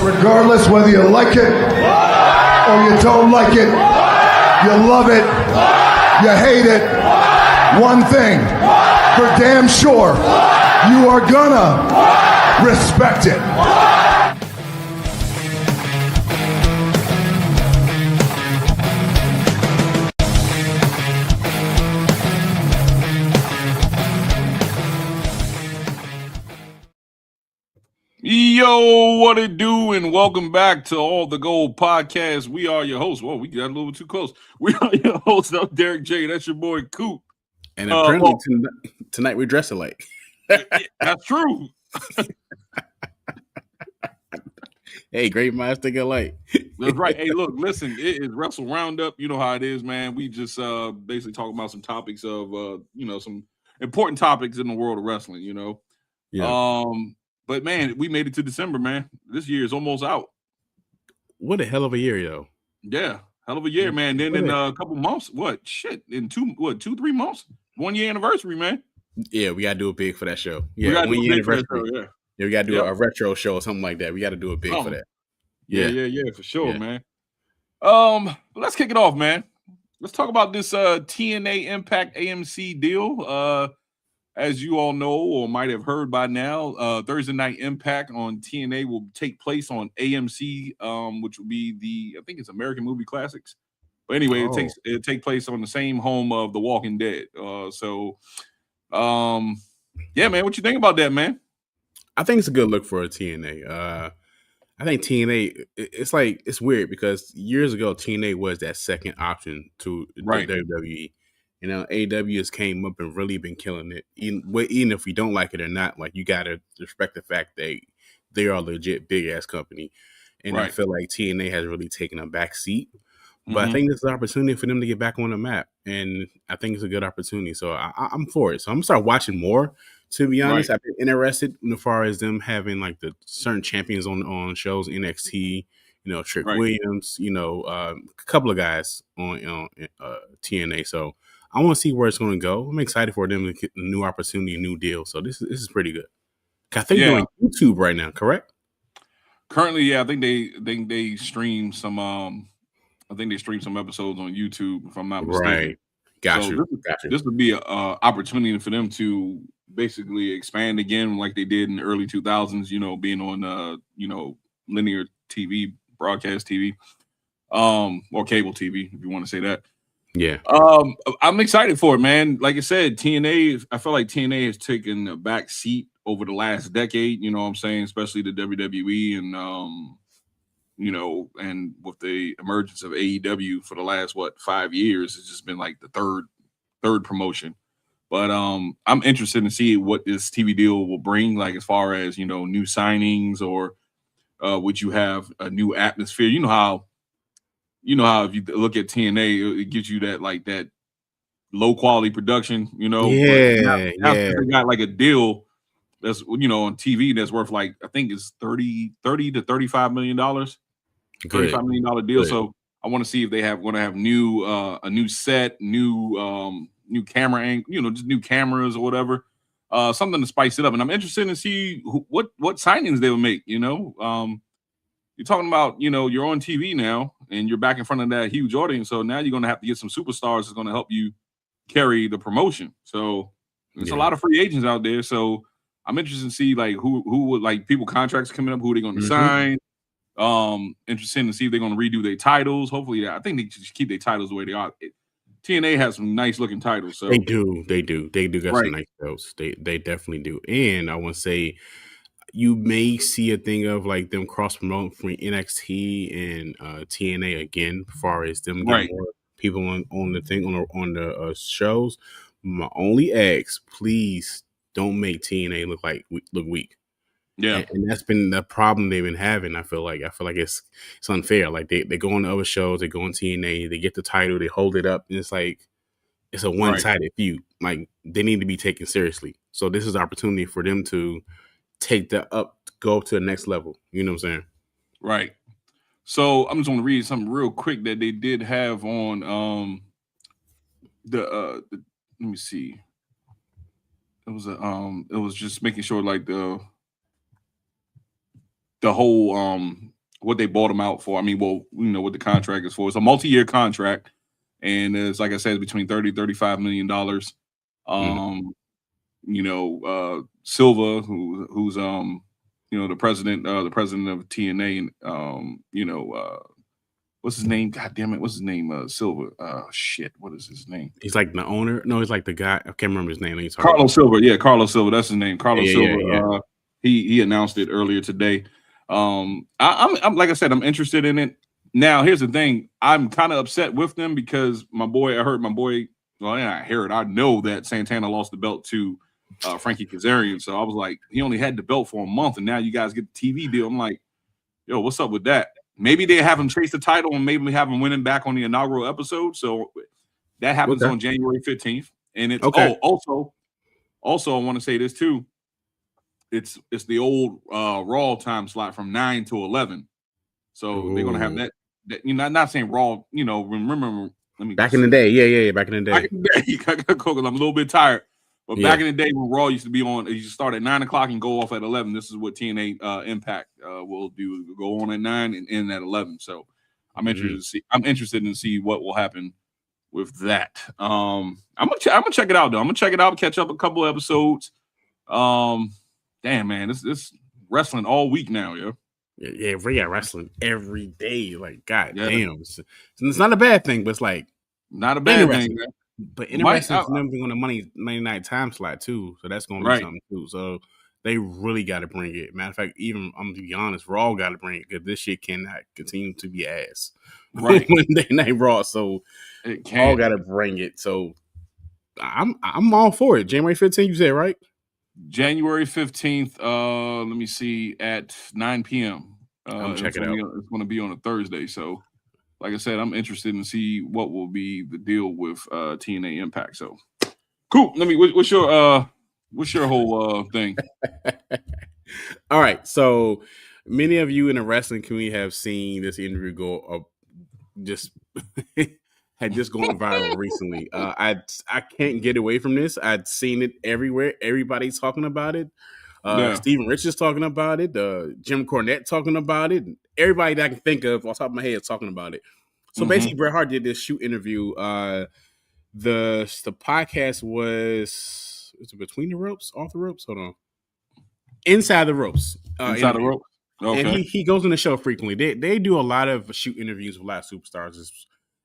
Regardless whether you like it or you don't like it, you love it, you hate it, one thing for damn sure, you are gonna respect it. Yo, what it do, and welcome back to All the Gold Podcast. We are your hosts. Whoa, we got a little too close. We are your hosts. I'm Derek J. That's your boy Coop. And apparently tonight we dress alike. That's true. Hey, great minds think alike. That's right. Hey, look, listen, it is Wrestle Roundup. You know how it is, man. We just basically talk about some topics of some important topics in the world of wrestling, Yeah. But man, we made it to December, man. This year is almost out. What a hell of a year, yo. Yeah, hell of a year, man. Then in a couple months, in 2-3 months, 1 year anniversary, man. Yeah, we gotta do it big for that show. Yeah, 1 year anniversary. Yeah, we gotta do a retro show or something like that. We gotta do it big for that. Yeah, for sure, man. Let's kick it off, man. Let's talk about this TNA Impact AMC deal. As you all know or might have heard by now, Thursday Night Impact on TNA will take place on AMC, which will be I think it's American Movie Classics. But anyway, it take place on the same home of The Walking Dead. Yeah, man, what you think about that, man? I think it's a good look for a TNA. I think TNA, it's weird because years ago TNA was that second option to WWE. AEW has came up and really been killing it. Even if we don't like it or not, like you gotta respect the fact they are a legit big ass company. And I feel like TNA has really taken a back seat. But I think this is an opportunity for them to get back on the map. And I think it's a good opportunity. So I'm for it. So I'm gonna start watching more, to be honest. I've been interested as far as them having like the certain champions on shows, NXT, Trick Williams, a couple of guys on TNA. So I want to see where it's going to go. I'm excited for them to get a new opportunity, a new deal. So this is pretty good. I think they're on YouTube right now, correct? Currently, yeah. I think they stream some. I think they stream some episodes on YouTube, if I'm not mistaken. Right. Got you. This would be an opportunity for them to basically expand again, like they did in the early 2000s. Being on linear TV, broadcast TV, or cable TV, if you want to say that. Yeah. I'm excited for it, man. Like I said, TNA, I feel like TNA has taken a back seat over the last decade, you know what I'm saying, especially the WWE and and with the emergence of AEW for the last 5 years, it's just been like the third promotion. But I'm interested to see what this TV deal will bring, like as far as new signings or would you have a new atmosphere? You know how if you look at TNA, it gives you that low quality production, Yeah, now they got like a deal that's on TV that's worth like I think it's $30 to $35 million. $35 million deal. Good. So I want to see if they want to have new a new set, new camera angle, just new cameras or whatever. Something to spice it up. And I'm interested to see what signings they will make, You're talking about, you're on TV now and you're back in front of that huge audience. So now you're going to have to get some superstars that's going to help you carry the promotion. So there's a lot of free agents out there. So I'm interested to see like who would like people contracts coming up, who they're going to sign. Interesting to see if they're going to redo their titles. Hopefully, I think they should keep their titles the way they are. TNA has some nice looking titles. So they do got some nice titles. They definitely do. And I want to say, you may see a thing of like them cross promoting from NXT and TNA again, as far as them getting more people on the thing on the shows. My only ask, please don't make TNA look weak. Yeah, and that's been the problem they've been having. I feel like it's unfair. Like they go on the other shows, they go on TNA, they get the title, they hold it up, and it's like it's a one-sided feud. Like they need to be taken seriously. So this is an opportunity for them to go up to the next level. You know what I'm saying? Right. So I'm just going to read something real quick that they did have on let me see. It was just making sure like the whole what they bought him out for. I mean, well, what the contract is for. It's a multi-year contract, and it's like I said, between $30-35 million. Silva, who's the president of TNA, and what's his name? God damn it, what's his name? Silva. Shit, what is his name? He's like the owner. No, he's like the guy. I can't remember his name. Carlos Silva. Yeah, Carlos Silva. That's his name. Carlos Silva. Yeah. He announced it earlier today. I'm like I said, I'm interested in it. Now, here's the thing. I'm kind of upset with them because I heard my boy. Well, yeah, I know that Santana lost the belt to Frankie Kazarian. So I was like, he only had the belt for a month, and now you guys get the TV deal. I'm like, yo, what's up with that? Maybe they have him chase the title, and maybe we have him winning back on the inaugural episode. So that happens on January 15th. And it's also I want to say this too. It's the old Raw time slot from 9 to 11. So they're gonna have that. Not saying Raw. Remember. Back in the day, yeah. Back in the day, I'm a little bit tired. But back in the day when Raw used to be on, it used to start at 9 o'clock and go off at 11. This is what TNA Impact will do. Go on at 9 and end at 11. So I'm interested to see. I'm interested in see what will happen with that. I'm gonna check it out though. I'm gonna check it out, catch up a couple of episodes. Damn man, this wrestling all week now, yo. Yeah, we got wrestling every day. Like, god damn, it's not a bad thing, but it's like not a bad thing. Man. But interesting is on the Monday night time slot too, so that's gonna be something too. So they really got to bring it. Matter of fact, even I'm gonna be honest, Raw got to bring it because this shit cannot continue to be ass. Right, Monday Night Raw, so all got to bring it. So I'm all for it. January 15th, you said right? January 15th. Let me see at 9 p.m. I'm checking it out. It's going to be on a Thursday, so. Like I said, I'm interested in see what will be the deal with TNA Impact. So cool. What's your whole thing? All right. So many of you in the wrestling community have seen this interview go just had just gone viral recently. I can't get away from this. I'd seen it everywhere. Everybody's talking about it. Steven Richards talking about it. Jim Cornette talking about it. Everybody that I can think of off the top of my head is talking about it. So basically, Bret Hart did this shoot interview. The podcast was it Between the Ropes, Off the Ropes? Hold on. Inside the Ropes. Inside the Ropes. Okay. And he goes on the show frequently. They do a lot of shoot interviews with a lot of superstars.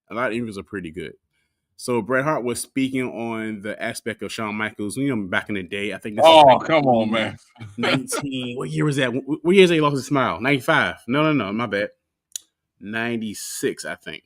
A lot of interviews are pretty good. So Bret Hart was speaking on the aspect of Shawn Michaels, back in the day. I think. Come on, man. 19. What year was that? What year is he lost his smile? 95. No, my bad. 96, I think,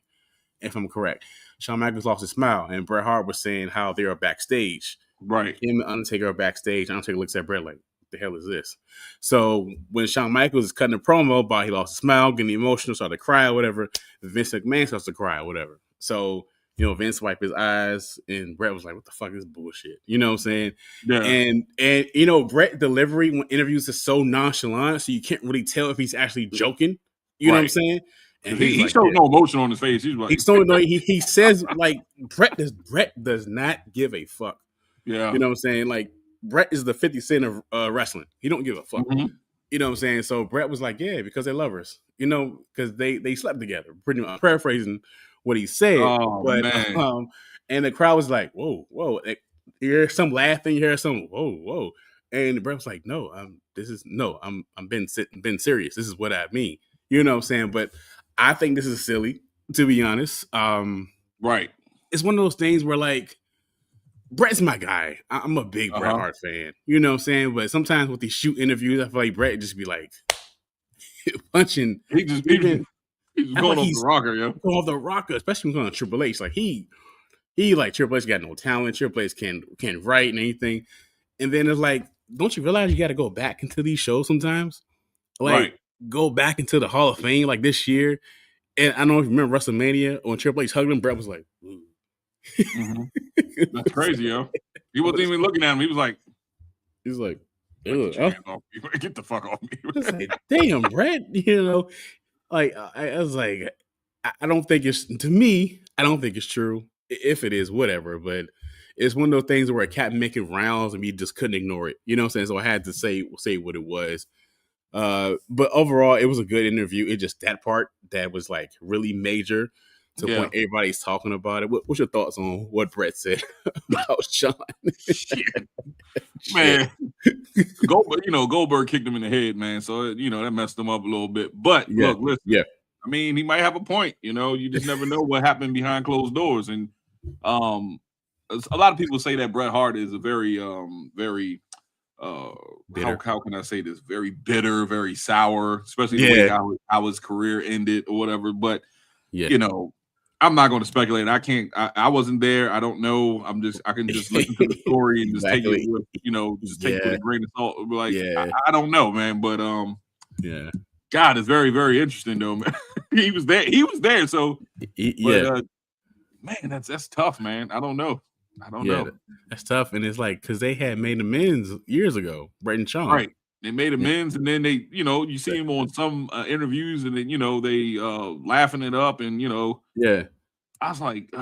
if I'm correct. Shawn Michaels lost his smile, and Bret Hart was saying how they are backstage. Right. Him and Undertaker are backstage. Undertaker looks at Bret like, what the hell is this? So when Shawn Michaels is cutting a promo about he lost his smile, getting emotional, started to cry or whatever, Vince McMahon starts to cry or whatever. So Vince wiped his eyes, and Bret was like, what the fuck is bullshit? You know what I'm saying? Yeah. And Bret delivery when interviews is so nonchalant, so you can't really tell if he's actually joking. You know what I'm saying? And he showed no emotion on his face. He's like, he says like Bret does not give a fuck. Yeah. You know what I'm saying? Like Bret is the 50 Cent of wrestling. He don't give a fuck. Mm-hmm. You know what I'm saying? So Bret was like, yeah, because they're lovers. Because they slept together. Pretty much. I'm paraphrasing what he said. Oh, man. And the crowd was like, whoa. You hear some laughing, you hear some whoa. And Bret was like, no, I'm been serious. This is what I mean. You know what I'm saying? But I think this is silly, to be honest. Right. It's one of those things where, like, Bret's my guy. I'm a big Bret Hart fan. You know what I'm saying? But sometimes with these shoot interviews, I feel like Bret just be like punching. He's going off the rocker, yo. Going off the rocker, especially when going on Triple H. Like he like Triple H got no talent. Triple H can't write and anything. And then it's like, don't you realize you got to go back into these shows sometimes? Like, go back into the Hall of Fame like this year. And I don't know if you remember WrestleMania when Triple H hugged him, Bret was like, ooh. Mm-hmm. That's crazy, yo. He wasn't even looking at him. He was like, get the fuck off me. Like, damn, Bret. Like I was like, I don't think it's, to me, I don't think it's true. If it is, whatever. But it's one of those things where it kept making rounds and we just couldn't ignore it. You know what I'm saying? So I had to say what it was. But overall, it was a good interview. It just that part that was like really major to the point everybody's talking about it. What's your thoughts on what Brett said about Sean? Shit. Man, Goldberg kicked him in the head, man. So that messed him up a little bit. But look, listen. I mean, he might have a point. You just never know what happened behind closed doors. And a lot of people say that Bret Hart is a very how can I say this? Very bitter, very sour, especially the way how his career ended or whatever. But I'm not going to speculate. I can't. I wasn't there. I don't know. I can just listen to the story and just take it with take it with a grain of salt. Like I don't know, man. But God, it's very, very interesting though, man. He was there. So man, that's tough, man. I don't know. That's tough, and it's like because they had made amends years ago, Bret and Sean. Right, they made amends, and then they, you see him on some interviews, and then they laughing it up, and I was like,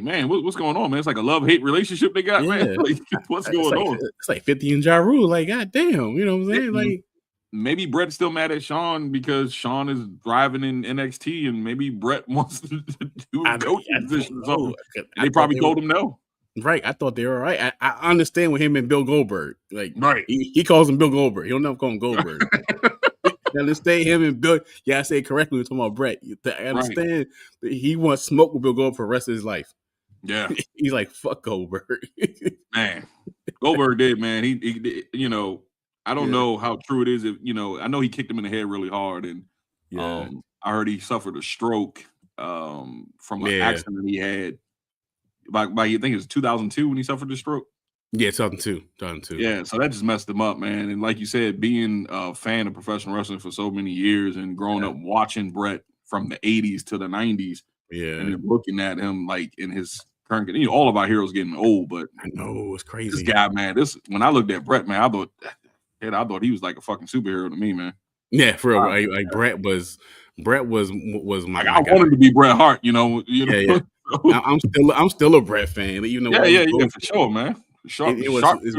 man, what's going on, man? It's like a love-hate relationship they got, man. Like, what's going on? It's like 50 and Ja Rule, like, god damn, you know what I'm saying? Like, maybe Bret's still mad at Sean because Sean is thriving in NXT, and maybe Bret wants to do a coaching position or something. They probably told him no. Right, I thought they were right. I understand with him and Bill Goldberg. Like, right, he calls him Bill Goldberg. He'll never call him Goldberg. I understand him and Bill. Yeah, I say it correctly. We're talking about Bret. I understand that he wants smoke with Bill Goldberg for the rest of his life. Yeah, he's like, fuck Goldberg. Man, Goldberg did, man. He I don't know how true it is. If I know he kicked him in the head really hard, and I heard he suffered a stroke from an accident he had. By you think it was 2002 when he suffered the stroke? Yeah, 2002. Yeah, so that just messed him up, man. And like you said, being a fan of professional wrestling for so many years and growing up watching Bret from the 80s to the 90s, and then looking at him like in his current, all of our heroes getting old, but I know it's crazy. This guy, man, when I looked at Bret, man, I thought he was like a fucking superhero to me, man. Yeah, for real. Like Bret was my. I wanted to be Bret Hart, Yeah. I'm still a Bret fan. For sure, man. Sharp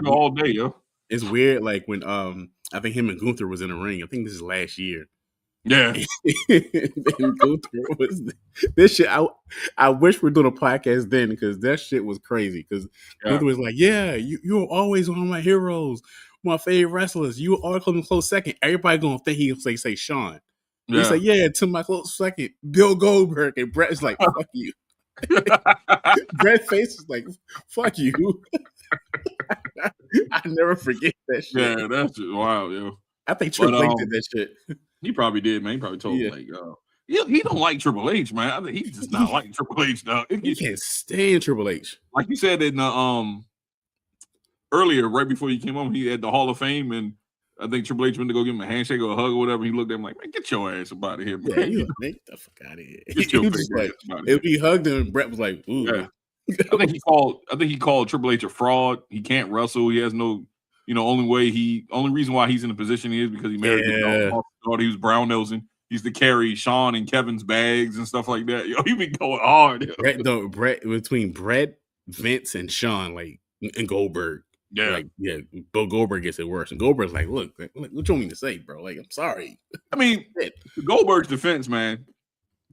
all day, yo. It's weird, like when I think him and Gunther was in the ring. I think this is last year. Yeah, Gunther was this shit. I wish we were doing a podcast then because that shit was crazy. Because Gunther was like, you were always one of my heroes, my favorite wrestlers. You were always close second. Everybody gonna think he'll say Sean. He's like, to my close second, Bill Goldberg, and Bret is like, fuck you. Bret's face is like, fuck you. I never forget that shit. Yeah, that's just wild, yo. I think Triple H did that shit. He probably did, man. He probably told him like, he don't like Triple H, man. I think he's just not like Triple H, dog. He can't stand Triple H. Like you said in earlier, right before you came on, he had the Hall of Fame, and I think Triple H went to go give him a handshake or a hug or whatever. He looked at him like, man, get your ass up out of here, man. Yeah, get the fuck out of here. If he hugged him, Bret was like, ooh. Yeah. I think he called Triple H a fraud. He can't wrestle. He has no, only reason why he's in the position he is because he married the daughter. He was brown nosing. He used to carry Sean and Kevin's bags and stuff like that. Yo, he been going hard. Bret between Bret, Vince, and Sean, like, and Goldberg. Yeah, Bill Goldberg gets it worse, and Goldberg's like, "Look, what you want me to say, bro? Like, I'm sorry." I mean, Goldberg's defense, man.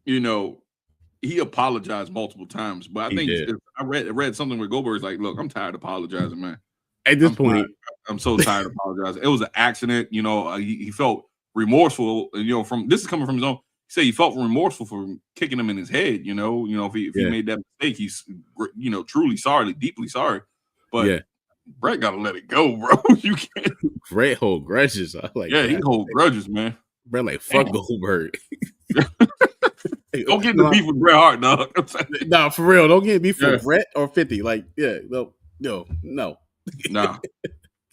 He apologized multiple times, but I think I read something where Goldberg's like, "Look, I'm tired of apologizing, man. At this point, I'm so tired of apologizing. It was an accident. He felt remorseful, and from this is coming from his own. He said he felt remorseful for kicking him in his head. If he made that mistake, he's truly sorry, deeply sorry, but." Bret gotta let it go, bro. You can't. Bret hold grudges. He hold grudges, man. Bret like fuck Goldberg. Don't get the beef with Bret Hart, dog. Nah, for real. Don't get beef with Bret or 50. Like, no. Nah.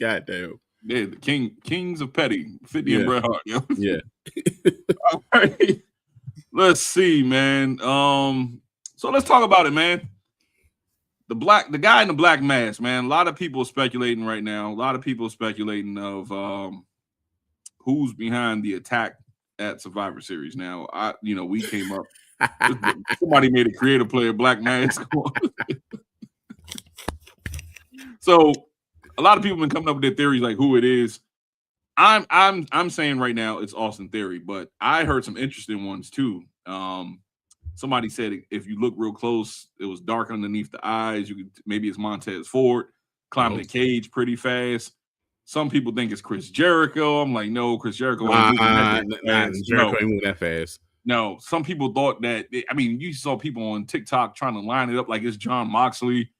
God damn. Yeah, the kings of petty, 50 and Bret Hart. Yo. Yeah. All right. Let's see, man. So let's talk about it, man. The guy in the black mask, man. A lot of people speculating right now. A lot of people speculating of who's behind the attack at Survivor Series. Now, we came up. Somebody made a creative player black mask. So, a lot of people have been coming up with their theories like who it is. I'm saying right now it's Austin Theory, but I heard some interesting ones too. Somebody said if you look real close, it was dark underneath the eyes. You could maybe it's Montez Ford climbing the cage pretty fast. Some people think it's Chris Jericho. I'm like, no, Chris Jericho ain't moving that fast. Jericho ain't moving that fast. No, some people thought that. I mean, you saw people on TikTok trying to line it up like it's John Moxley.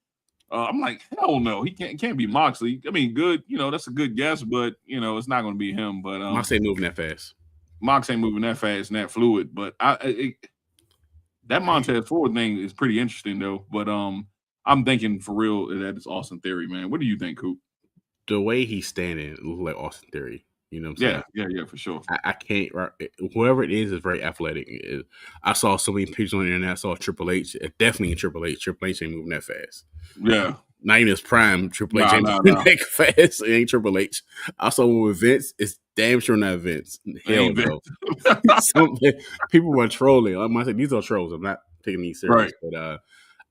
I'm like, hell no, he can't be Moxley. I mean, good, that's a good guess, but it's not going to be him. But Mox ain't moving that fast. Mox ain't moving that fast and that fluid. But that Montez Ford thing is pretty interesting though. But I'm thinking for real that it's Austin Theory, man. What do you think, Coop? The way he's standing, it looks like Austin Theory. You know what I'm saying? Yeah, for sure. I can't. Whoever it is very athletic. I saw so many pictures on the internet. I saw Triple H. Definitely Triple H. Triple H ain't moving that fast. Yeah. Not even his prime. Triple H ain't moving that fast. It ain't Triple H. I saw one with Vince. It's damn sure not Vince. Hell no. People were trolling. I'm gonna say these are trolls. I'm not taking these serious. Right. But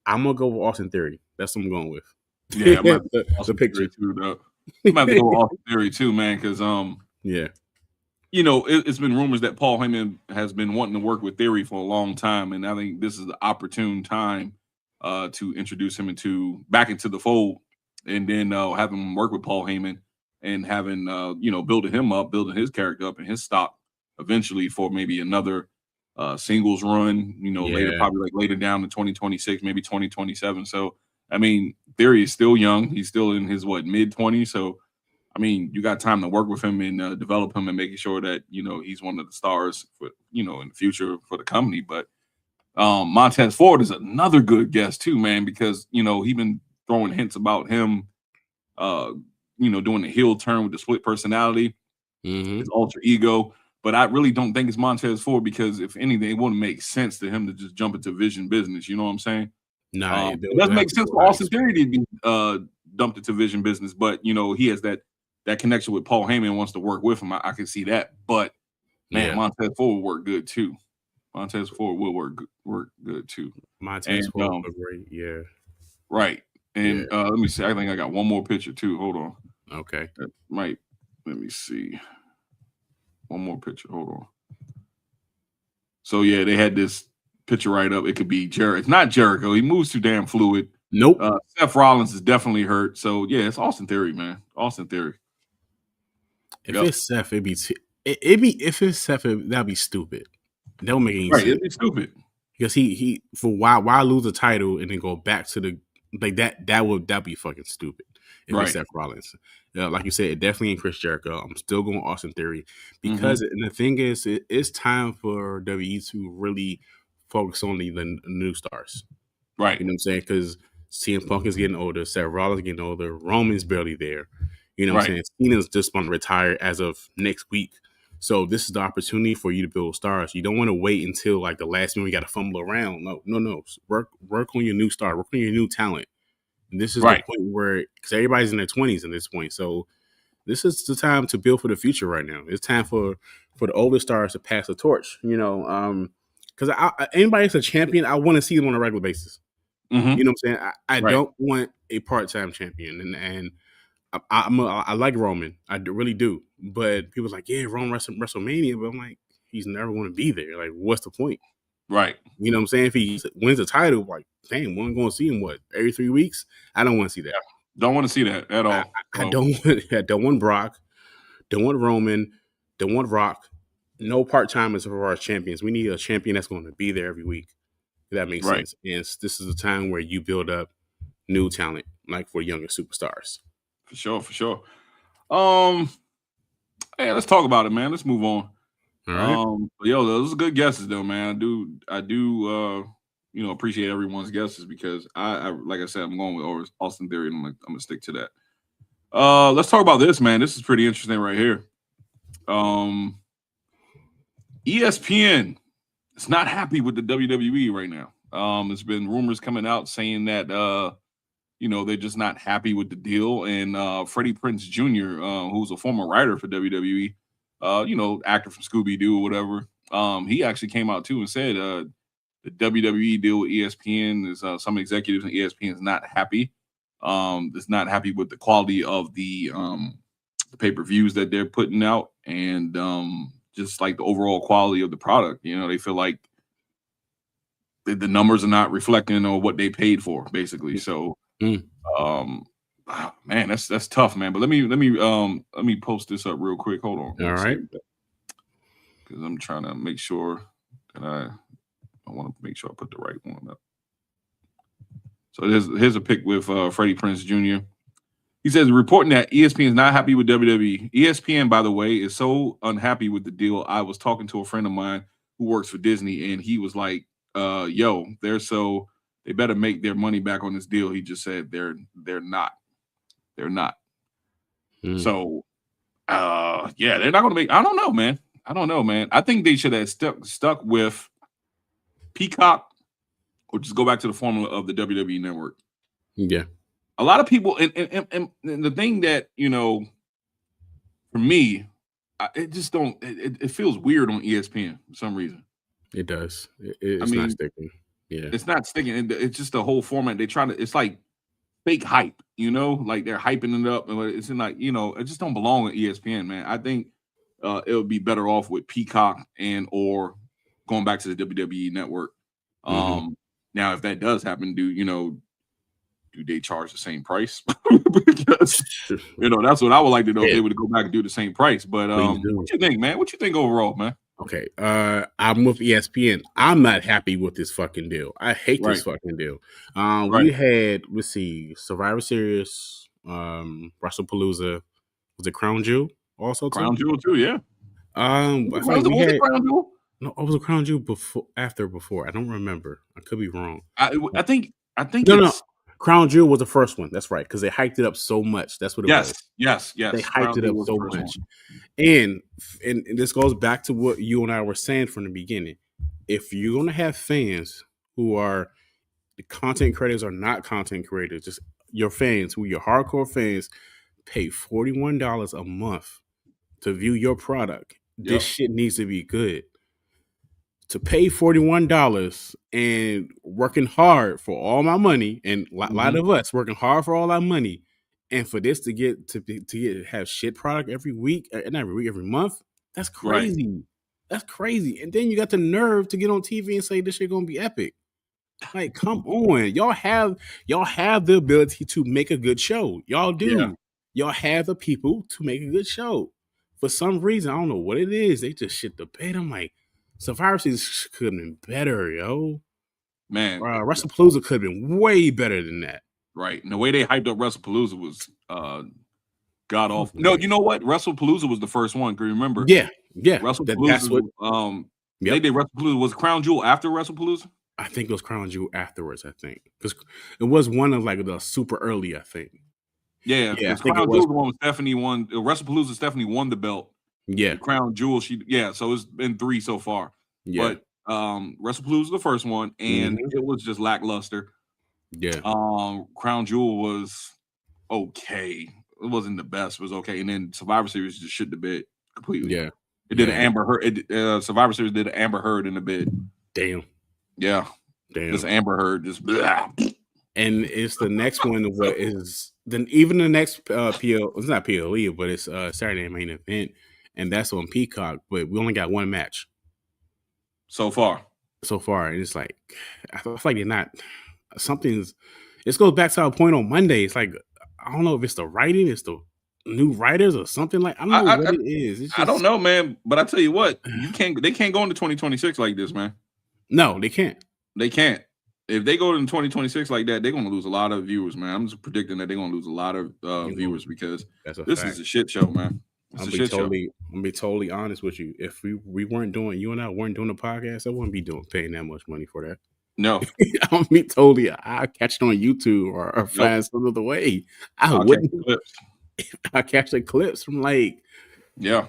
I'm gonna go with Austin Theory. That's what I'm going with. Yeah, the picture too, though. I'm about to go with Austin Theory too, man, because it's been rumors that Paul Heyman has been wanting to work with Theory for a long time, and I think this is the opportune time to introduce him back into the fold, and then have him work with Paul Heyman and having building him up, building his character up and his stock eventually for maybe another singles run, later, probably like later down to 2026, maybe 2027. So I mean, Theory is still young. He's still in his mid-20s. So I mean, you got time to work with him and develop him and making sure that he's one of the stars for in the future for the company. But Montez Ford is another good guess too, man, because he's been throwing hints about him, doing the heel turn with the split personality, his alter ego. But I really don't think it's Montez Ford because if anything, it wouldn't make sense to him to just jump into Vision business. You know what I'm saying? No, it doesn't make sense for Austin Theory to be dumped into Vision business, but he has that connection with Paul Heyman, wants to work with him. I can see that, but man, Montez Ford will work good too. Montez Ford will work good too. Montez Ford will great, yeah. Right, and let me see. I think I got one more picture too. Hold on. Okay, let me see. One more picture. Hold on. So yeah, they had this picture right up. It could be Jericho. It's not Jericho. He moves too damn fluid. Nope. Seth Rollins is definitely hurt. So yeah, it's Austin Theory, man. Austin Theory. If it's Seth, if it's Seth, that'd be stupid. That don't make any sense. It'd be stupid because he for why lose a title and then go back to the like that'd be fucking stupid. If it's Seth Rollins, like you said, it definitely ain't Chris Jericho. I'm still going Austin Theory because and the thing is, it's time for WWE to really focus on the new stars, right? You know what I'm saying? Because CM Punk is getting older, Seth Rollins is getting older, Roman's barely there. You know what I'm saying? Cena's just going to retire as of next week. So this is the opportunity for you to build stars. You don't want to wait until like the last minute you got to fumble around. No. Work on your new star. Work on your new talent. And this is the point where, because everybody's in their 20s at this point. So this is the time to build for the future right now. It's time for the older stars to pass the torch. Because anybody that's a champion, I want to see them on a regular basis. You know what I'm saying? I don't want a part-time champion. And I like Roman. I really do. But people's like, yeah, Roman WrestleMania. But I'm like, he's never going to be there. Like, what's the point? Right. You know what I'm saying? If he wins the title, like, damn, we're going to see him, every 3 weeks? I don't want to see that. Don't want to see that at all. I don't want Brock. Don't want Roman. Don't want Rock. No part-timers for our champions. We need a champion that's going to be there every week. If that makes sense. And this is a time where you build up new talent, like for younger superstars. For sure. Hey, let's talk about it, man. Let's move on. All right. Those are good guesses, though, man. I do, appreciate everyone's guesses because I like I said, I'm going with Austin Theory, and I'm gonna stick to that. Let's talk about this, man. This is pretty interesting right here. ESPN is not happy with the WWE right now. There's been rumors coming out saying that they're just not happy with the deal. And Freddie Prinze Jr., who's a former writer for WWE, actor from Scooby-Doo or whatever, he actually came out too and said the WWE deal with ESPN is some executives in ESPN is not happy. Is not happy with the quality of the the pay-per-views that they're putting out, and just like the overall quality of the product. You know, they feel like the numbers are not reflecting on what they paid for, basically. So, man, that's tough, man. But let me post this up real quick. Hold on. All right. Because I'm trying to make sure that I want to make sure I put the right one up. So here's a pic with Freddie Prinze Jr. He says, reporting that ESPN is not happy with WWE. ESPN, by the way, is so unhappy with the deal. I was talking to a friend of mine who works for Disney, and he was like, yo, they better make their money back on this deal. He just said they're not. They're not. So, yeah, they're not going to make. I don't know, man. I think they should have stuck with Peacock, or just go back to the formula of the WWE network. Yeah. A lot of people, and the thing that, you know, for me, it feels weird on ESPN for some reason. It does. It's not sticking. Yeah. It's not sticking. It's just the whole format. It's like fake hype, you know, like they're hyping it up. And it's like, you know, it just don't belong on ESPN, man. I think it would be better off with Peacock or going back to the WWE network. Now, if that does happen, do they charge the same price? Because, you know, that's what I would like to know, if they would go back and do the same price. But what you think, man? What you think overall, man? Okay, I'm with ESPN. I'm not happy with this fucking deal. I hate this fucking deal. We had, let's see, Survivor Series, WrestlePalooza. Was it Crown Jewel also? Crown Jewel too, yeah. Was it Crown Jewel? No, it was a Crown Jewel before. I don't remember. I could be wrong. I think no. Crown Jewel was the first one. That's right, because they hyped it up so much. That's what it was. Yes. They hyped it up so much. And this goes back to what you and I were saying from the beginning. If you're going to have fans who are the content creators or not content creators, just your fans, who your hardcore fans, pay $41 a month to view your product. Yep. This shit needs to be good. To pay $41 and working hard for all my money, and a lot of us working hard for all our money, and for this to have shit product every week, and every month, that's crazy. Right. That's crazy. And then you got the nerve to get on TV and say this shit gonna be epic. Like, come on, y'all have the ability to make a good show. Y'all do. Yeah. Y'all have the people to make a good show. For some reason, I don't know what it is. They just shit the bed. I'm like, Survivor Series could have been better, yo. Man, WrestlePalooza could have been way better than that. Right. And the way they hyped up WrestlePalooza was god awful. No, you know what? WrestlePalooza was the first one. Can you remember? Yeah. WrestlePalooza. That's what. They did WrestlePalooza. Was Crown Jewel after WrestlePalooza? I think it was Crown Jewel afterwards. I think because it was one of like the super early. I think. Yeah. Crown Jewel one was Stephanie won. WrestlePalooza. Stephanie won the belt. Yeah, Crown Jewel. So it's been 3 so far. Yeah, but WrestlePalooza was the first one, and it was just lackluster. Yeah. Crown Jewel was okay. It wasn't the best. It was okay, and then Survivor Series just shit the bed completely. Yeah, it did an Amber Heard. Survivor Series did an Amber Heard in the bed. Damn. Yeah. Damn. This Amber Heard just. Blah. And it's the next one. What is then? Even the next PL. It's not PLE, but it's Saturday Main Event. And that's on Peacock, but we only got one match so far. And it's like, I feel like they're not. This goes back to our point on Monday. It's like, I don't know if it's the writing, it's the new writers or something. Like, I don't know what it is. It's just, I don't know, man. But I tell you what, they can't go into 2026 like this, man. No, they can't. They can't. If they go into 2026 like that, they're going to lose a lot of viewers, man. I'm just predicting that they're going to lose a lot of viewers because this is a shit show, man. I'll be totally honest with you. If we weren't doing, you and I weren't doing a podcast, I wouldn't be paying that much money for that. No, I'll be totally. I'll catch it on YouTube or find some other way. I wouldn't. I catch the clips from like. Yeah.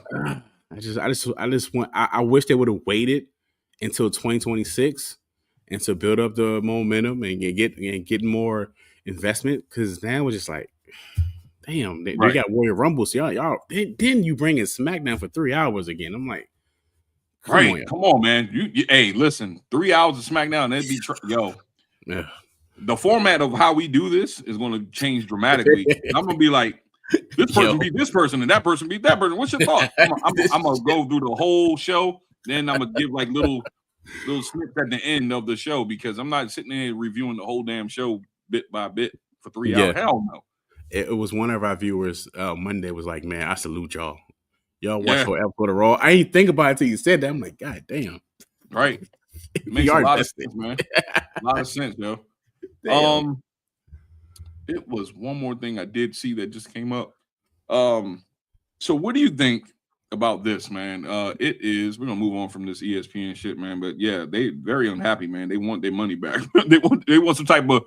I just want. I wish they would have waited until 2026 and to build up the momentum and get more investment, because now we're just like. Damn, they got Royal Rumble. So y'all, then you bring in SmackDown for 3 hours again. I'm like, come on, man. You hey, listen, 3 hours of SmackDown, that'd be The format of how we do this is going to change dramatically. I'm gonna be like, This person beat this person, and that person beat that person. What's your thought? I'm gonna go through the whole show, then I'm gonna give like little snips at the end of the show because I'm not sitting there reviewing the whole damn show bit by bit for 3 hours. Hell no. It was one of our viewers Monday was like, man, I salute y'all. Y'all watch whole episode of Raw. I ain't think about it until you said that. I'm like, God damn. Right. It makes a lot of sense, man. A lot of sense, yo. Damn. It was one more thing I did see that just came up. So what do you think about this, man? It is, we're gonna move on from this ESPN shit, man. But yeah, they very unhappy, man. They want their money back. they want some type of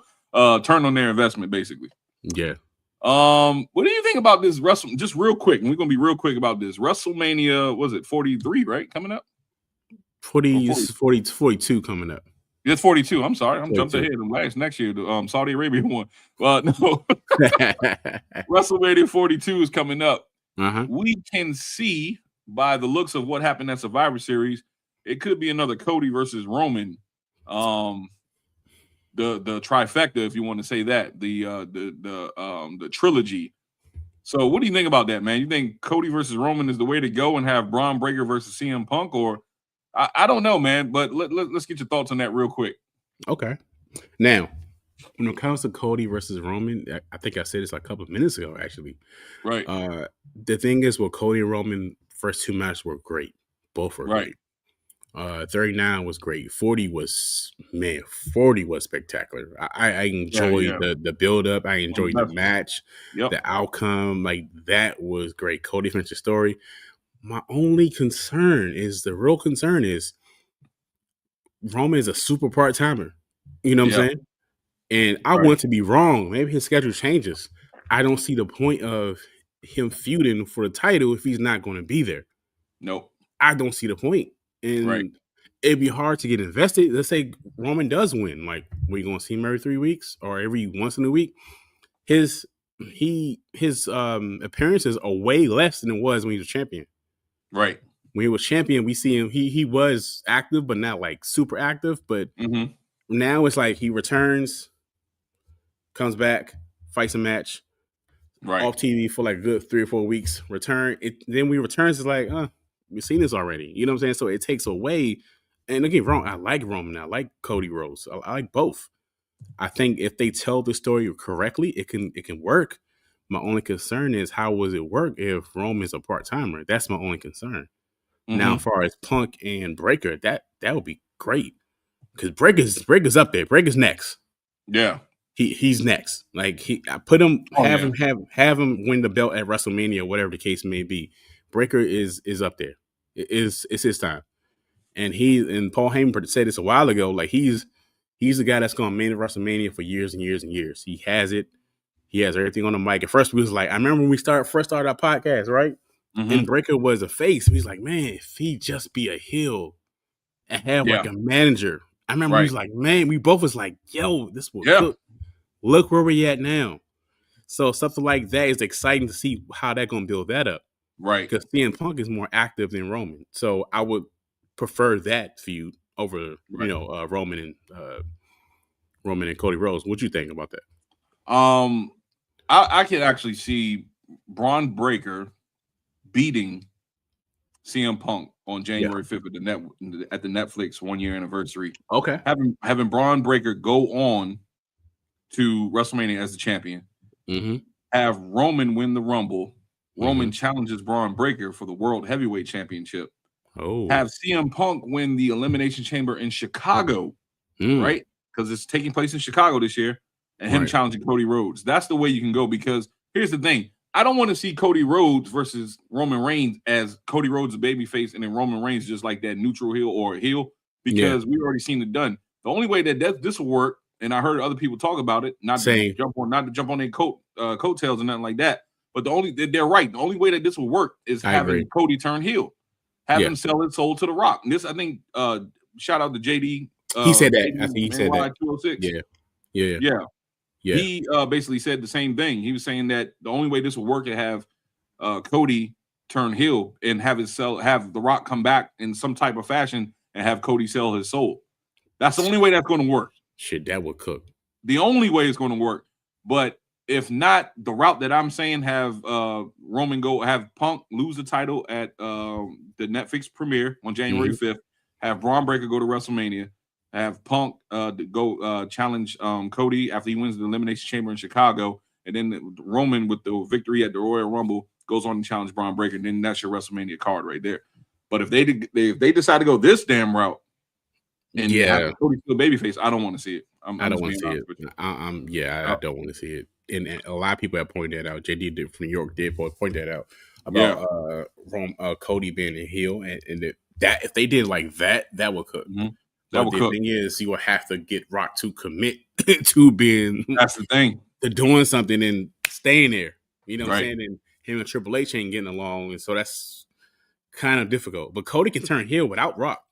turn on their investment, basically. Yeah. What do you think about this just real quick? And we're gonna be real quick about this. WrestleMania, was it 43, right? Coming up? 42 coming up. It's 42. I'm sorry. I'm jumped ahead of next year, the Saudi Arabia one. No. WrestleMania 42 is coming up. We can see by the looks of what happened at Survivor Series, it could be another Cody versus Roman. The trifecta, if you want to say that, the trilogy. So what do you think about that, man? You think Cody versus Roman is the way to go and have Braun Breaker versus CM Punk, or I don't know, man, but let's get your thoughts on that real quick. Okay. Now, when it comes to Cody versus Roman, I think I said this like a couple of minutes ago, actually. Right. The thing is, with Cody and Roman, first two matches were great. Both were great. 39 was great. 40 was spectacular. I enjoyed the build up. I enjoyed the match, the outcome. Like, that was great. Cody finished the story. My only concern is Roman is a super part-timer. You know what I'm saying? And I want to be wrong. Maybe his schedule changes. I don't see the point of him feuding for the title if he's not going to be there. Nope. I don't see the point. And it'd be hard to get invested. Let's say Roman does win. Like, we're going to see him every 3 weeks or every once in a week. His appearances are way less than it was when he was champion. Right. When he was champion, we see him. He was active, but not like super active. But now it's like he returns, comes back, fights a match, off TV for like a good 3 or 4 weeks. Then when he returns, it's like, we've seen this already. You know what I'm saying? So it takes away. And don't get me wrong, I like Roman. I like Cody Rhodes. I like both. I think if they tell the story correctly, it can work. My only concern is, how was it work if Roman's a part-timer? That's my only concern. Now, as far as Punk and Breaker, that would be great, because Breaker's up there. Breaker's next. Yeah, he's next. Like, I put him, have him win the belt at WrestleMania, whatever the case may be. Breaker is up there. It's his time, and Paul Heyman said this a while ago. Like, he's the guy that's going to main WrestleMania for years and years and years. He has it. He has everything on the mic. At first, we was like, I remember when we first started our podcast, right? And Breaker was a face. We was like, man, if he just be a heel and have like a manager. I remember we was like, man, we both was like, yo, this will look where we at now. So something like that is exciting to see how they're going to build that up. Right. Because CM Punk is more active than Roman. So I would prefer that feud over, Roman and Cody Rhodes. What you think about that? I could actually see Braun Breaker beating CM Punk on January 5th at the Netflix 1 year anniversary. Okay. Having Braun Breaker go on to WrestleMania as the champion. Have Roman win the Rumble. Roman challenges Braun Breaker for the World Heavyweight Championship. Have CM Punk win the Elimination Chamber in Chicago, right? Because it's taking place in Chicago this year. And him challenging Cody Rhodes. That's the way you can go, because here's the thing. I don't want to see Cody Rhodes versus Roman Reigns as Cody Rhodes a babyface and then Roman Reigns just like that neutral heel or a heel, because we've already seen it done. The only way that this will work, and I heard other people talk about it, not to jump on their coattails and nothing like that, but they're right. The only way that this will work is having Cody turn heel, have him sell his soul to The Rock. And this, I think, shout out to JD. He said that. I think he said that. 206. Yeah. He basically said the same thing. He was saying that the only way this will work is have Cody turn heel and have The Rock come back in some type of fashion and have Cody sell his soul. That's the only way that's going to work. Shit, that would cook. The only way it's going to work. But if not, the route that I'm saying, have Roman have Punk lose the title at the Netflix premiere on January 5th. Have Braun Breaker go to WrestleMania. Have Punk go challenge Cody after he wins the Elimination Chamber in Chicago, and then Roman with the victory at the Royal Rumble goes on to challenge Braun Breaker. And then that's your WrestleMania card right there. But if they decide to go this damn route and have Cody still babyface, I don't want to see it. I don't want to see it. I don't want to see it. And a lot of people have pointed that out. JD from New York did point that out about Cody being a heel, and that if they did like that would cook. But the thing is, you will have to get Rock to commit to being. That's the thing. To doing something and staying there. You know what I'm saying? And him and Triple H ain't getting along, and so that's kind of difficult. But Cody can turn heel without Rock.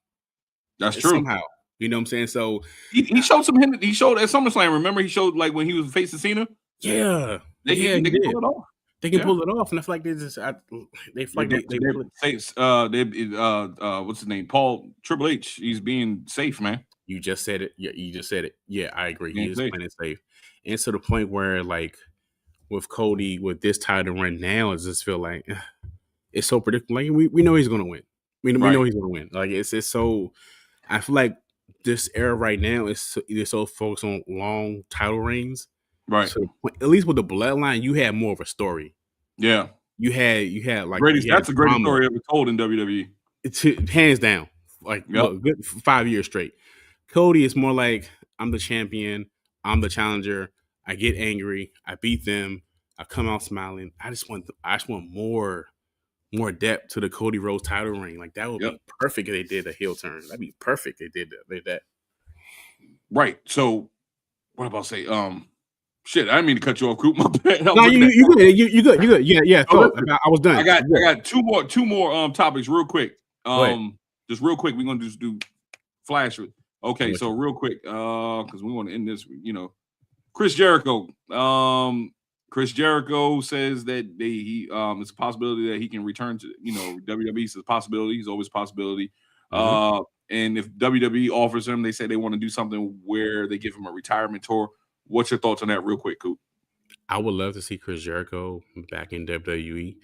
That's true. Somehow. You know what I'm saying? So he showed he showed at SummerSlam. Remember, he showed like when he was facing Cena. Yeah, they can pull it off. They can pull it off, and I feel like what's his name? Triple H. He's being safe, man. You just said it. Yeah, you just said it. Yeah, I agree. He is playing it safe, and to the point where like with Cody with this title run now, it just feel like it's so predictable. Like we know he's gonna win. We know he's gonna win. Like it's so. I feel like this era right now is so focused on long title reigns. Right. So at least with the bloodline, you had more of a story. Yeah. You had like that's the greatest story ever told in WWE. It's hands down. Like good 5 years straight. Cody is more like, I'm the champion, I'm the challenger, I get angry, I beat them, I come out smiling. I just want more depth to the Cody Rhodes title reign. Like that would be perfect if they did a heel turn. That'd be perfect if they did that. Right. So what about say shit, I didn't mean to cut you off, Coop. My bad. No, you good. Yeah. So I was done. I got two more topics real quick. Just real quick, we're gonna just do flash with. Okay, so real quick, because we want to end this, Chris Jericho. Chris Jericho says that it's a possibility that he can return to WWE. It's a possibility. He's always a possibility. And if WWE offers him, they say they want to do something where they give him a retirement tour. What's your thoughts on that real quick, Coop? I would love to see Chris Jericho back in WWE.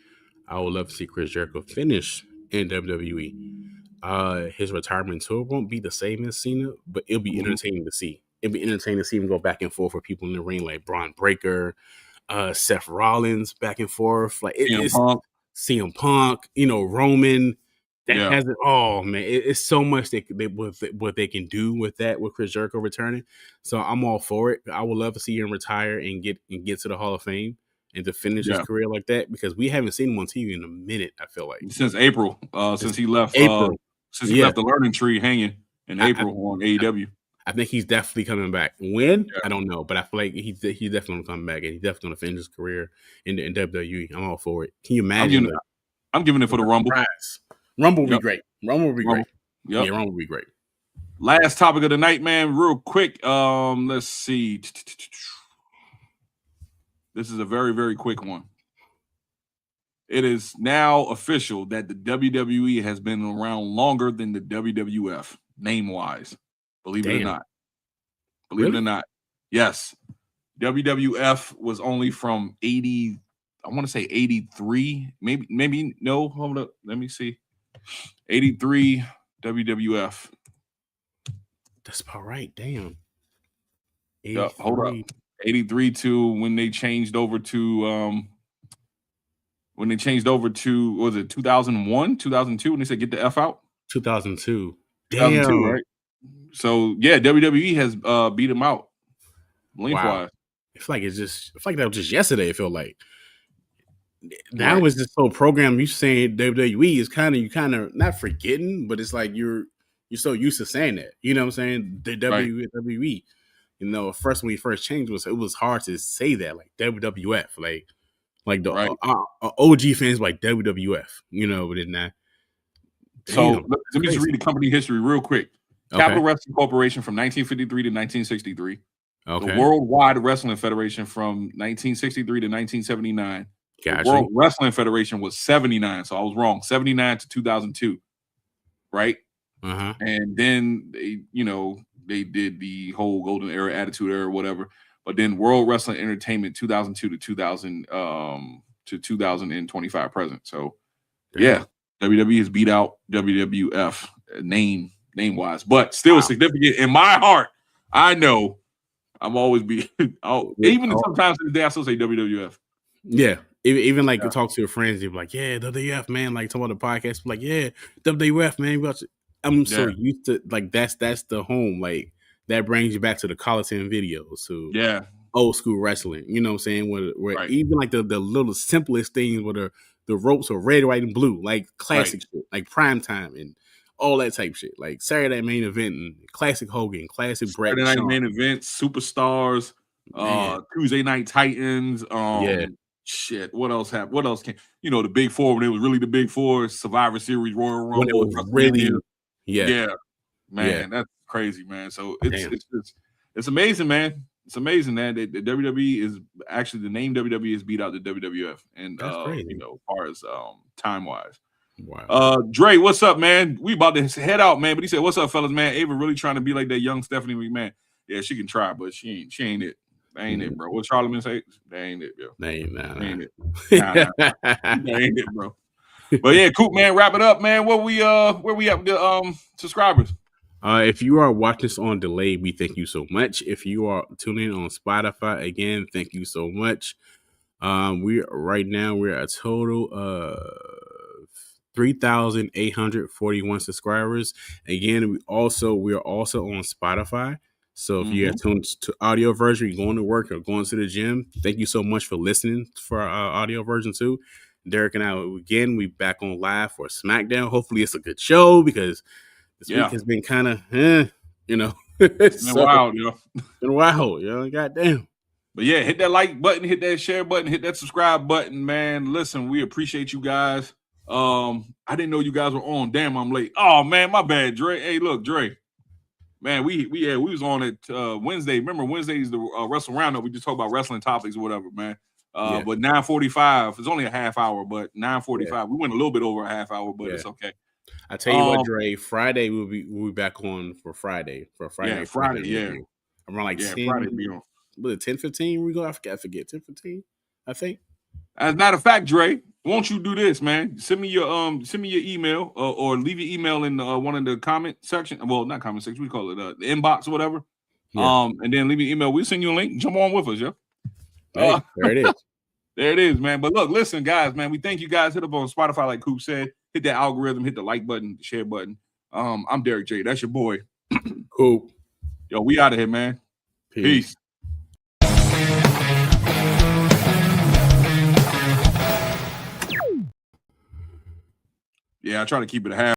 I would love to see Chris Jericho finish in WWE. His retirement tour won't be the same as Cena, but it'll be entertaining to see. It'll be entertaining to see him go back and forth with people in the ring like Braun Breaker, Seth Rollins back and forth. Like CM Punk, Roman. That has it. Oh man, it's so much what they can do with that with Chris Jericho returning. So I'm all for it. I would love to see him retire and get to the Hall of Fame and to finish his career like that, because we haven't seen him on TV in a minute. I feel like since April, since he left left the Learning Tree hanging in April on AEW. I think he's definitely coming back. When? I don't know, but I feel like he's definitely going to come back, and he's definitely going to finish his career in WWE. I'm all for it. Can you imagine? I'm giving it for the Rumble. Rumble will be great. Rumble will be great. Yep. Yeah, Rumble will be great. Last topic of the night, man. Real quick. Let's see. This is a very, very quick one. It is now official that the WWE has been around longer than the WWF, name-wise. Believe it or not. Believe it or not. Yes. WWF was only from 80, I want to say 83. Maybe no. Hold up. Let me see. 83 WWF. That's about right. Damn. Hold up. 83 to when they changed over to was it 2001, 2002 when they said get the F out? 2002. Damn. 2002, right? So yeah, WWE has beat him out. Lengthwise. It's like that was just yesterday, it felt like. Now it's just so programmed. You saying WWE is you kind of not forgetting, but it's like you're so used to saying that. You know what I'm saying? The WWE. First when we first changed it was hard to say that, like WWF, like the OG fans like WWF. But then that. So let me just read the company history real quick. Capital Wrestling Corporation from 1953 to 1963. The Worldwide Wrestling Federation from 1963 to 1979. Gotcha. The World Wrestling Federation was 79, so I was wrong. 79 to 2002, right? And then they did the whole Golden Era, Attitude Era, whatever. but then World Wrestling Entertainment 2002 to 2025 present. So yeah, WWE has beat out WWF name wise, but still significant in my heart. I know I'm always be even sometimes in the day I still say WWF. Yeah. Even like talk to your friends, you're like, yeah, WWF, man. Like talk about the podcast, like, yeah, WWF, man. I'm so used to like that's the home. Like that brings you back to the Coliseum videos, to old school wrestling. You know what I'm saying? Where even like the little simplest things where the ropes are red, white, and blue, like classic shit, like prime time and all that type shit. Like Saturday Main Event and classic Hogan, classic Bret. Saturday Night Main Event, Superstars, Tuesday Night Titans. Shit. What else happened? What else came? The Big Four, when it was really the Big Four, Survivor Series, Royal Rumble. When it was really, man, that's crazy, man. So it's amazing, man. It's amazing, man. The WWE is actually, the name WWE has beat out the WWF, and as far as time wise. Wow. Dre, what's up, man? We about to head out, man. But he said, "What's up, fellas, man? Ava really trying to be like that young Stephanie McMahon. Yeah, she can try, but she ain't it. That ain't it, bro. What Charlamagne say? That ain't it, yo. That ain't it. That ain't it, bro. But yeah, Coop, man, wrap it up, man. Where we at with the subscribers? If you are watching this on delay, we thank you so much. If you are tuning in on Spotify, again, thank you so much. We're a total of 3,841 subscribers. Again, we are also on Spotify. So if you are tuned to audio version, you're going to work or going to the gym, thank you so much for listening for our audio version too. Derek and I, again, we back on live for SmackDown. Hopefully it's a good show, because this week has been kind of, it's been wild, Been wild, goddamn. But yeah, hit that like button, hit that share button, hit that subscribe button, man. Listen, we appreciate you guys. I didn't know you guys were on. Damn, I'm late. Oh man, my bad, Dre. Hey, look, Dre. Man, we was on it Wednesday. Remember, Wednesday's the Wrestle Roundup. We just talk about wrestling topics or whatever, man. But 9:45, it's only a half hour, but 9:45, we went a little bit over a half hour, but it's okay. I tell you what, Dre, Friday we'll be back on for Friday. Friday, around like 10. Friday be on. Was it 10:15? We go. I forget 10:15. I think. As a matter of fact, Dre, won't you do this, man? Send me your email or leave your email in one of the comment section. Well, not comment section. We call it the inbox or whatever. Yeah. And then leave your email. We'll send you a link. Jump on with us, Hey, there it is. There it is, man. But look, listen, guys, man. We thank you guys. Hit up on Spotify, like Coop said. Hit that algorithm. Hit the like button, the share button. I'm Derek J. That's your boy. Cool. Yo, we out of here, man. Peace. Yeah, I try to keep it a half.